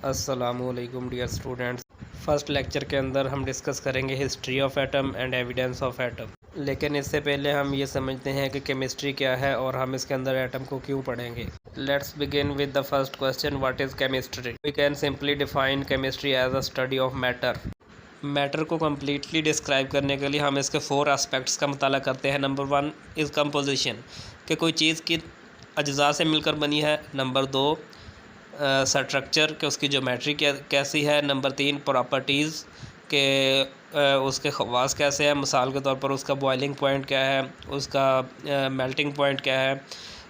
अस्सलामुअलैकुम dear students. First lecture के अंदर हम डिस्कस करेंगे history of atom and evidence of atom. लेकिन इससे पहले हम ये समझते हैं कि केमिस्ट्री क्या है और हम इसके अंदर एटम को क्यों पढ़ेंगे। Let's begin with the first question, what is chemistry. We can simply define chemistry as a study of matter. Matter को कम्प्लीटली डिस्क्राइब करने के लिए हम इसके 4 एस्पेक्ट्स का मुताला करते हैं। नंबर 1 इज़ कंपोजिशन, कि कोई चीज़ की अज्जा से मिलकर बनी है। नंबर 2 स्ट्रक्चर, कि उसकी ज्योमेट्री कैसी है। नंबर 3 प्रॉपर्टीज़, के उसके ख़वास कैसे हैं। मिसाल के तौर पर उसका बॉइलिंग पॉइंट क्या है, उसका मेल्टिंग पॉइंट क्या है।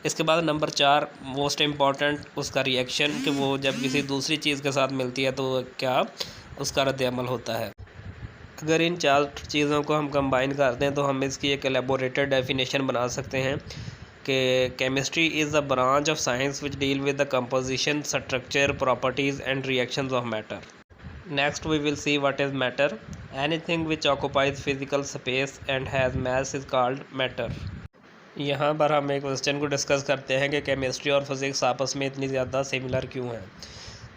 इसके बाद नंबर 4 मोस्ट इम्पॉर्टेंट, उसका रिएक्शन, कि वो जब किसी दूसरी चीज़ के साथ मिलती है तो क्या उसका रद्द-ए-अमल होता है। अगर इन 4 चीज़ों को हम कंबाइन करते हैं तो हम इसकी एक एलेबोरेटेड डेफिनेशन बना सकते हैं कि chemistry is a branch of science which deal with the composition, structure, properties and reactions of matter. Next we will see what is matter. Anything which occupies physical space and has mass is called matter. यहाँ पर हम एक question को discuss करते हैं कि chemistry और physics आपस में इतनी ज़्यादा सिमिलर क्यों हैं।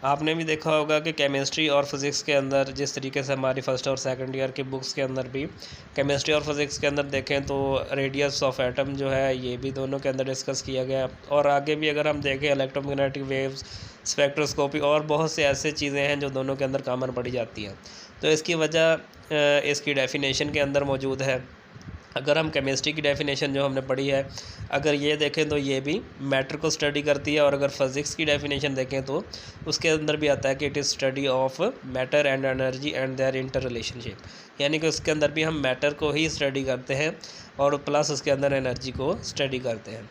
आपने भी देखा होगा कि केमिस्ट्री और फिज़िक्स के अंदर जिस तरीके से हमारी फ़र्स्ट और सेकंड ईयर की बुक्स के अंदर भी केमिस्ट्री और फिज़िक्स के अंदर देखें तो रेडियस ऑफ एटम जो है ये भी दोनों के अंदर डिस्कस किया गया। और आगे भी अगर हम देखें इलेक्ट्रोमैग्नेटिक वेव्स, स्पेक्ट्रोस्कोपी और बहुत से ऐसे चीज़ें हैं जो दोनों के अंदर कॉमन पड़ी जाती हैं। तो इसकी वजह इसकी डेफिनेशन के अंदर मौजूद है। अगर हम केमिस्ट्री की डेफिनेशन जो हमने पढ़ी है अगर ये देखें तो ये भी मैटर को स्टडी करती है। और अगर फिज़िक्स की डेफिनेशन देखें तो उसके अंदर भी आता है कि it is study of matter and energy and their inter relationship, यानी कि उसके अंदर भी हम मैटर को ही स्टडी करते हैं और प्लस उसके अंदर एनर्जी को स्टडी करते हैं।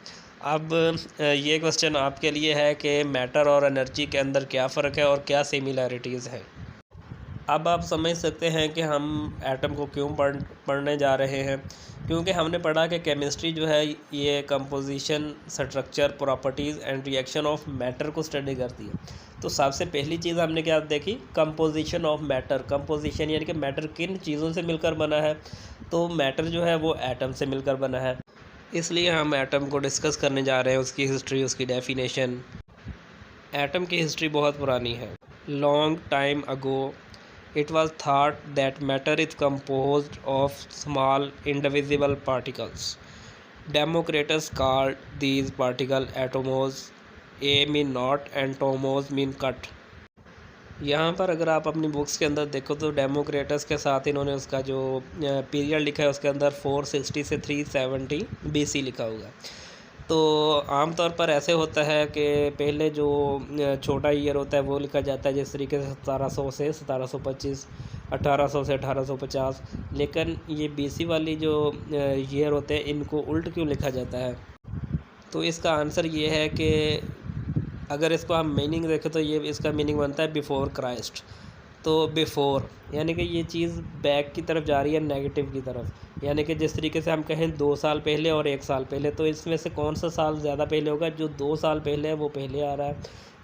अब ये क्वेश्चन आपके लिए है कि मैटर और एनर्जी के अंदर क्या फ़र्क है और क्या सिमिलैरिटीज़ है। अब आप समझ सकते हैं कि हम एटम को क्यों पढ़ने जा रहे हैं, क्योंकि हमने पढ़ा कि केमिस्ट्री जो है ये composition, structure, properties and reaction of matter को स्टडी करती है। तो सबसे पहली चीज़ हमने क्या देखी, कंपोजिशन ऑफ मैटर। कंपोजिशन यानी कि मैटर किन चीज़ों से मिलकर बना है। तो मैटर जो है वो एटम से मिलकर बना है, इसलिए हम एटम को डिस्कस करने जा रहे हैं, उसकी हिस्ट्री, उसकी डेफिनेशन। एटम की हिस्ट्री बहुत पुरानी है। Long time ago it was thought that matter is composed of small indivisible particles. Democritus called these particles atomos. A mean knot and tomos mean cut. यहाँ पर अगर आप अपनी बुक्स के अंदर देखो तो डेमोक्रेटस के साथ इन्होंने उसका जो पीरियड लिखा है उसके अंदर 460 से 370 BC लिखा हुआ। तो आमतौर पर ऐसे होता है कि पहले जो छोटा ईयर होता है वो लिखा जाता है, जिस तरीके से 1700 से 1725, 1800 से 1850। लेकिन ये BC वाली जो ईयर होते हैं इनको उल्ट क्यों लिखा जाता है। तो इसका आंसर ये है कि अगर इसको हम मीनिंग देखें तो ये इसका मीनिंग बनता है बिफ़ोर क्राइस्ट। तो बिफ़ोर यानी कि ये चीज़ बैक की तरफ जा रही है, नेगेटिव की तरफ। यानी कि जिस तरीके से हम कहें 2 साल पहले और 1 साल पहले, तो इसमें से कौन सा साल ज़्यादा पहले होगा, जो 2 साल पहले है वो पहले आ रहा है।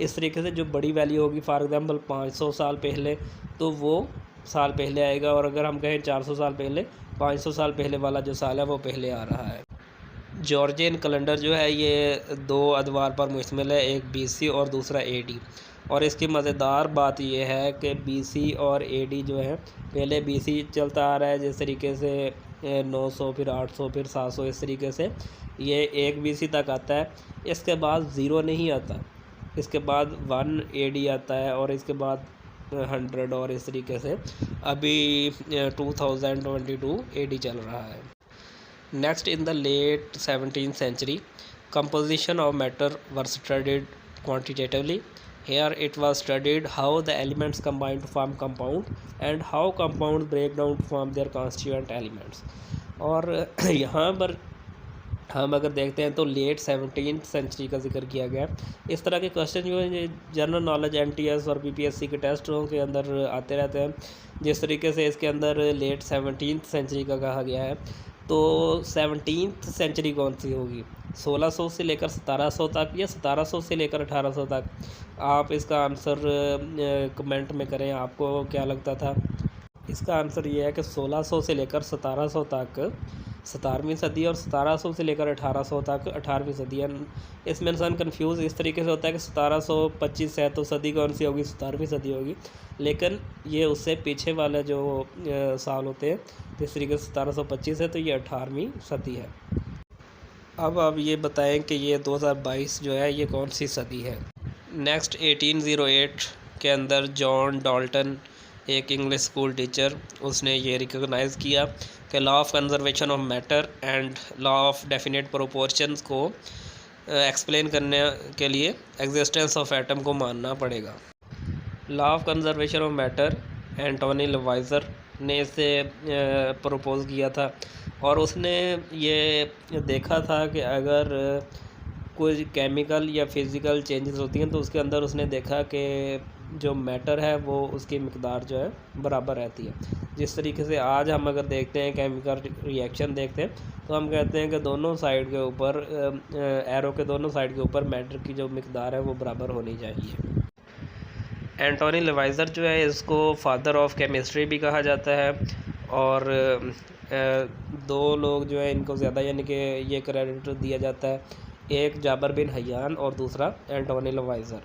इस तरीके से जो बड़ी वैल्यू होगी, फॉर एग्ज़ाम्पल 500 साल पहले, तो वो साल पहले आएगा। और अगर हम कहें 400 साल पहले, 500 साल पहले वाला जो साल है वो पहले आ रहा है। जॉर्जियन कैलेंडर जो है ये 2 अदवार पर मुश्तमिल है, एक BC और दूसरा AD। और इसकी मज़ेदार बात यह है कि BC और AD जो है, पहले BC चलता आ रहा है जिस तरीके से 900, फिर 800, फिर 700, इस तरीके से ये 1 BC तक आता है। इसके बाद 0 नहीं आता, इसके बाद 1 AD आता है और इसके बाद 100, और इस तरीके से अभी 2022 AD चल रहा है। Next, in the late 17th century, composition of matter was studied quantitatively. Here it was studied how the elements combine to form compound and how compounds break down to form their constituent elements. और यहाँ पर हम अगर देखते हैं तो late 17th century का जिक्र किया गया। इस तरह के क्वेश्चन जो है जनरल नॉलेज NTS और PPSC के टेस्टों के अंदर आते रहते हैं। जिस तरीके से इसके अंदर लेट 17th सेंचुरी का कहा गया है, तो 17th सेंचुरी कौन सी होगी, 1600 से लेकर 1700 तक या 1700 से लेकर 1800 तक। आप इसका आंसर कमेंट में करें, आपको क्या लगता था। इसका आंसर ये है कि 1600 से लेकर 1700 तक 17वीं सदी और 1700 से लेकर 1800 तक 18वीं सदी है। इसमें इंसान कंफ्यूज इस तरीके से होता है कि 1725 है तो सदी कौन सी होगी, 17वीं सदी होगी, लेकिन ये उससे पीछे वाले जो साल होते हैं, जिस तरीके से 1725 है तो ये 18वीं सदी है। अब आप ये बताएं कि ये 2022 जो है ये कौन सी सदी है। नेक्स्ट 1808 के अंदर जॉन डाल्टन, एक इंग्लिश स्कूल टीचर, उसने ये रिकॉग्नाइज़ किया कि law of conservation of matter and law of definite proportions को एक्सप्लेन करने के लिए एग्जिस्टेंस ऑफ एटम को मानना पड़ेगा। Law of conservation of matter Antoine Lavoisier ने इसे प्रपोज किया था और उसने ये देखा था कि अगर कोई केमिकल या फिज़िकल चेंजेस होती हैं तो उसके अंदर उसने देखा कि जो मैटर है वो उसकी मिकदार जो है बराबर रहती है। जिस तरीके से आज हम अगर देखते हैं केमिकल रिएक्शन देखते हैं तो हम कहते हैं कि दोनों साइड के ऊपर एरो के दोनों साइड के ऊपर मैटर की जो मिकदार है वो बराबर होनी चाहिए। एंटोनी लवाइजर जो है इसको फादर ऑफ केमिस्ट्री भी कहा जाता है और दो लोग जो है इनको ज़्यादा यानी कि ये क्रेडिट दिया जाता है, एक जाबर बिन हयान और दूसरा एंटोनी लवाइजर।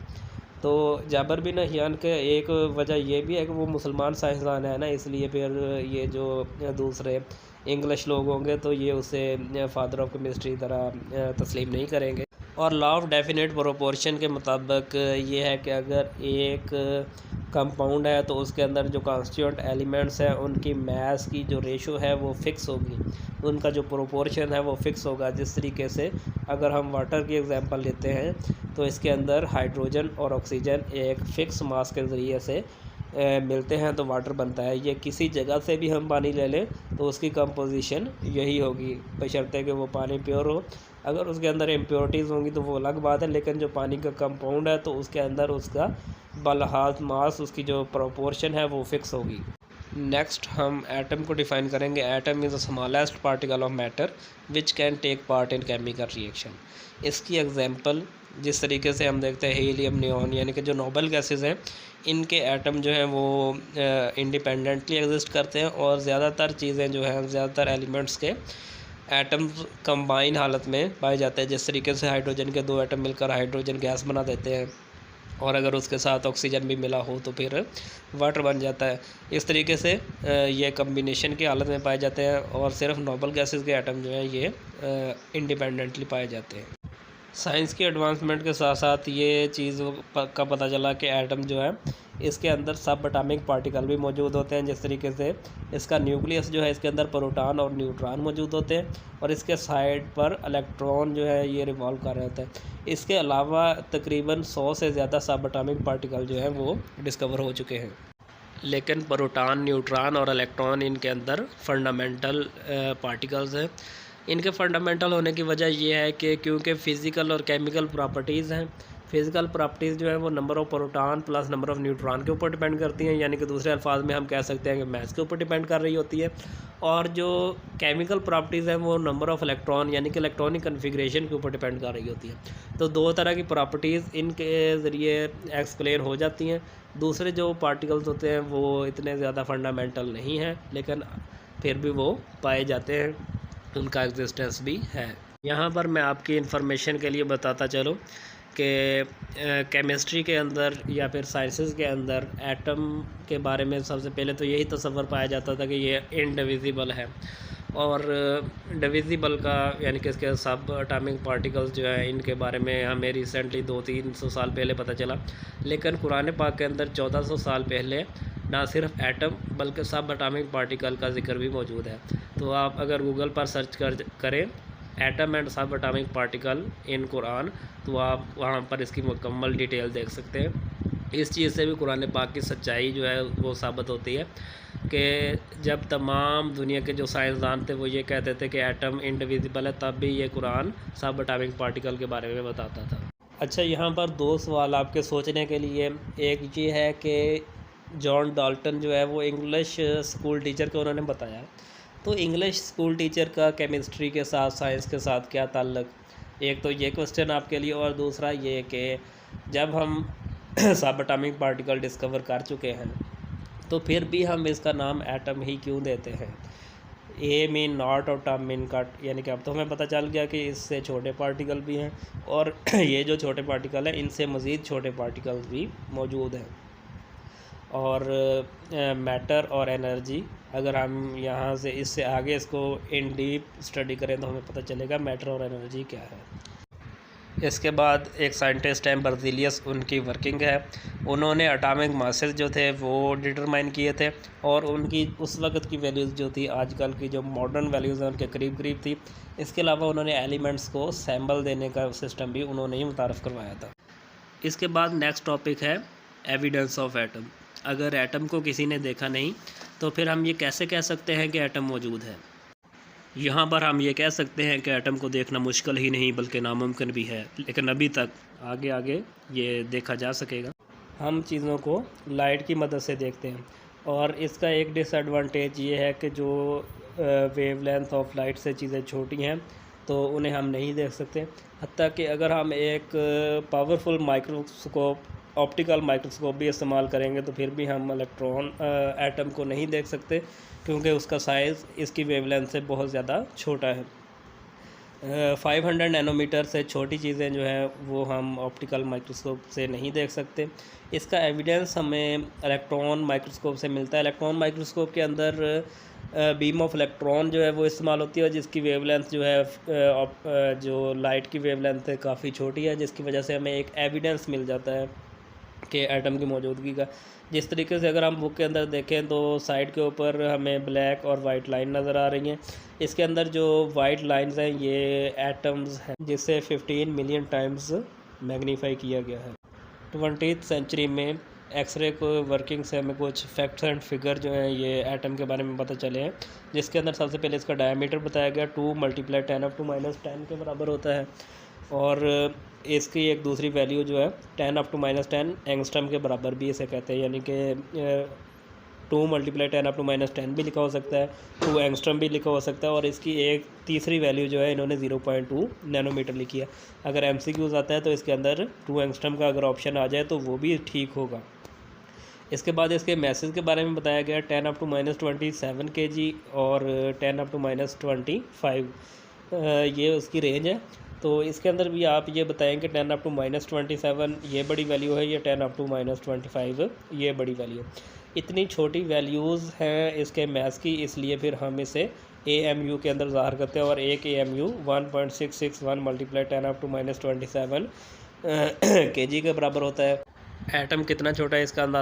तो जाबर बिन हयान के एक वजह ये भी है कि वो मुसलमान साइंसदान है ना, इसलिए फिर ये जो दूसरे इंग्लिश लोग होंगे तो ये उसे फादर ऑफ केमिस्ट्री तरह तस्लीम नहीं करेंगे। और लॉ ऑफ डेफिनेट प्रोपोर्शन के मुताबिक ये है कि अगर एक कंपाउंड है तो उसके अंदर जो कॉन्स्टिट्यूएंट एलिमेंट्स हैं उनकी मास की जो रेशो है वो फ़िक्स होगी, उनका जो प्रोपोर्शन है वो फ़िक्स होगा। जिस तरीके से अगर हम वाटर की एग्जांपल लेते हैं तो इसके अंदर हाइड्रोजन और ऑक्सीजन एक फ़िक्स मास के ज़रिए से मिलते हैं तो वाटर बनता है। ये किसी जगह से भी हम पानी ले लें तो उसकी कंपोजिशन यही होगी, बशर्ते कि वो पानी प्योर हो। अगर उसके अंदर इम्प्योरिटीज़ होंगी तो वो अलग बात है, लेकिन जो पानी का कंपाउंड है तो उसके अंदर उसका बलहाज मास उसकी जो प्रोपोर्शन है वो फिक्स होगी। नेक्स्ट हम एटम को डिफ़ाइन करेंगे। Atom is the smallest particle of matter which can take part in chemical reaction. इसकी एग्जांपल जिस तरीके से हम देखते हैं हीलियम, नियॉन, यानी कि जो नोबल गैसेस हैं इनके एटम जो हैं वो इंडिपेंडेंटली एग्जिस्ट करते हैं और ज़्यादातर चीज़ें जो हैं ज़्यादातर एलिमेंट्स के एटम्स कंबाइन हालत में पाए जाते हैं। जिस तरीके से हाइड्रोजन के दो एटम मिलकर हाइड्रोजन गैस बना देते हैं और अगर उसके साथ ऑक्सीजन भी मिला हो तो फिर वाटर बन जाता है। इस तरीके से ये कम्बिनेशन की हालत में पाए जाते हैं और सिर्फ नोबल गैसेस के एटम जो हैं ये इंडिपेंडेंटली पाए जाते हैं। साइंस की एडवांसमेंट के साथ साथ ये चीज़ का पता चला कि एटम जो है इसके अंदर सब एटॉमिक पार्टिकल भी मौजूद होते हैं। जिस तरीके से इसका न्यूक्लियस जो है इसके अंदर प्रोटॉन और न्यूट्रॉन मौजूद होते हैं और इसके साइड पर इलेक्ट्रॉन जो है ये रिवॉल्व कर रहे होते हैं। इसके अलावा तकरीबन 100 से ज़्यादा सब एटॉमिक पार्टिकल जो हैं वो डिस्कवर हो चुके हैं, लेकिन प्रोटॉन, न्यूट्रॉन और इलेक्ट्रॉन इनके अंदर फंडामेंटल पार्टिकल्स हैं। इनके फंडामेंटल होने की वजह यह है कि क्योंकि फ़िज़िकल और केमिकल प्रॉपर्टीज़ हैं। फ़िज़िकल प्रॉपर्टीज़ जो है वो number of proton plus number of neutron के ऊपर डिपेंड करती हैं, यानी कि दूसरे अल्फाज में हम कह सकते हैं कि मास के ऊपर डिपेंड कर रही होती है। और जो केमिकल प्रॉपर्टीज़ हैं वो नंबर ऑफ़ इलेक्ट्रॉन यानी कि इलेक्ट्रॉनिक कन्फिग्रेशन के ऊपर डिपेंड कर रही होती है। तो दो तरह की प्रॉपर्टीज़ इनके ज़रिए एक्सप्लेन हो जाती हैं। दूसरे जो पार्टिकल्स होते हैं वो इतने ज़्यादा फंडामेंटल नहीं हैं, लेकिन फिर भी वो पाए जाते हैं, उनका एग्जिस्टेंस भी है। यहाँ पर मैं आपकी इंफॉर्मेशन के लिए बताता चलूँ कि केमिस्ट्री के अंदर या फिर साइंसेस के अंदर एटम के बारे में सबसे पहले तो यही तस्वर पाया जाता था कि ये इनडिविजिबल है और डिविजिबल का यानी कि इसके सब एटॉमिक पार्टिकल्स जो है इनके बारे में हमें रिसेंटली 200-300 साल पहले पता चला। लेकिन कुरान पाक के अंदर 1400 साल पहले ना सिर्फ एटम बल्कि सब एटॉमिक पार्टिकल का जिक्र भी मौजूद है। तो आप अगर गूगल पर सर्च करें एटम एंड सब एटॉमिक पार्टिकल इन कुरान तो आप वहाँ पर इसकी मुकम्मल डिटेल देख सकते हैं। इस चीज़ से भी कुरान पाक की सच्चाई जो है वो साबित होती है कि जब तमाम दुनिया के जो साइंसदान थे वो ये कहते थे कि एटम इंडिविजिबल है, तब भी ये कुरान सब एटॉमिक पार्टिकल के बारे में बताता था। अच्छा, यहाँ पर दो सवाल आपके सोचने के लिए। एक ये है कि जॉन डाल्टन जो है वो इंग्लिश स्कूल टीचर को उन्होंने बताया, तो इंग्लिश स्कूल टीचर का केमिस्ट्री के साथ साइंस के साथ क्या ताल्लुक़? एक तो ये क्वेश्चन आपके लिए, और दूसरा ये कि जब हम सब एटॉमिक पार्टिकल डिस्कवर कर चुके हैं तो फिर भी हम इसका नाम एटम ही क्यों देते हैं? ए मीन नॉट और टर्म मीन कट, यानी कि अब तो हमें पता चल गया कि इससे छोटे पार्टिकल भी हैं और ये जो छोटे पार्टिकल हैं इनसे मज़ीद छोटे पार्टिकल्स भी मौजूद हैं। और मैटर और एनर्जी, अगर हम यहाँ से इससे आगे इसको इन डीप स्टडी करें तो हमें पता चलेगा मैटर और एनर्जी क्या है। इसके बाद एक साइंटिस्ट हैं बर्ज़िलियस, उनकी वर्किंग है। उन्होंने एटॉमिक मासेस जो थे वो डिटरमाइन किए थे और उनकी उस वक़्त की वैल्यूज़ जो थी आजकल की जो मॉडर्न वैल्यूज़ हैं उनके करीब करीब थी। इसके अलावा उन्होंने एलिमेंट्स को सैम्बल देने का सिस्टम भी उन्होंने ही मुतारफ़ करवाया था। इसके बाद नेक्स्ट टॉपिक है एविडेंस ऑफ एटम। अगर एटम को किसी ने देखा नहीं तो फिर हम ये कैसे कह सकते हैं कि एटम मौजूद है। यहाँ पर हम ये कह सकते हैं कि एटम को देखना मुश्किल ही नहीं बल्कि नामुमकिन भी है, लेकिन अभी तक आगे आगे ये देखा जा सकेगा। हम चीज़ों को लाइट की मदद से देखते हैं और इसका एक डिसएडवांटेज ये है कि जो वेवलेंथ ऑफ लाइट से चीज़ें छोटी हैं तो उन्हें हम नहीं देख सकते। हत्ता कि अगर हम एक पावरफुल माइक्रोस्कोप, ऑप्टिकल माइक्रोस्कोप भी इस्तेमाल करेंगे तो फिर भी हम एटम को नहीं देख सकते क्योंकि उसका साइज़ इसकी वेवलेंथ से बहुत ज़्यादा छोटा है। 500 नैनोमीटर से छोटी चीज़ें जो हैं वो हम ऑप्टिकल माइक्रोस्कोप से नहीं देख सकते। इसका एविडेंस हमें इलेक्ट्रॉन माइक्रोस्कोप से मिलता है। इलेक्ट्रॉन माइक्रोस्कोप के अंदर बीम ऑफ इलेक्ट्रॉन जो है वो इस्तेमाल होती है जिसकी वेवलेंथ जो है जो लाइट की वेवलेंथ है काफ़ी छोटी है, जिसकी वजह से हमें एक एविडेंस मिल जाता है कि एटम की मौजूदगी का। जिस तरीके से अगर हम बुक के अंदर देखें तो साइड के ऊपर हमें ब्लैक और वाइट लाइन नज़र आ रही हैं। इसके अंदर जो वाइट लाइंस हैं ये एटम्स हैं जिसे 15 मिलियन टाइम्स मैग्नीफाई किया गया है। 20th सेंचुरी में एक्सरे को वर्किंग से हमें कुछ फैक्ट्स एंड फिगर जो हैं ये एटम के बारे में पता चले हैं, जिसके अंदर सबसे पहले इसका डायमीटर बताया गया 2 × 10⁻⁻10 के बराबर होता है और इसकी एक दूसरी वैल्यू जो है 10⁻⁻10 एंगस्ट्रम के बराबर भी इसे कहते हैं, यानी कि 2 × 10⁻⁻10 भी लिखा हो सकता है, 2 एंगस्ट्रम भी लिखा हो सकता है और इसकी एक तीसरी वैल्यू जो है इन्होंने 0.2 नैनोमीटर लिखी है। अगर MCQs आता है तो इसके अंदर 2 एंगस्ट्रम का अगर ऑप्शन आ जाए तो वो भी ठीक होगा। इसके बाद इसके मैसेज के बारे में बताया गया 10⁻27 kg और 10⁻25 ये उसकी रेंज है। तो इसके अंदर भी आप ये बताएं कि 10⁻27 ये बड़ी वैल्यू है या 10⁻25 ये बड़ी वैल्यू। इतनी छोटी वैल्यूज़ हैं इसके मैथ्स की, इसलिए फिर हम इसे AMU के अंदर ज़ाहिर करते हैं और एक AMU 1.661 × 10⁻27 kg के बराबर होता है। एटम कितना छोटा है इसका अंदाज़ा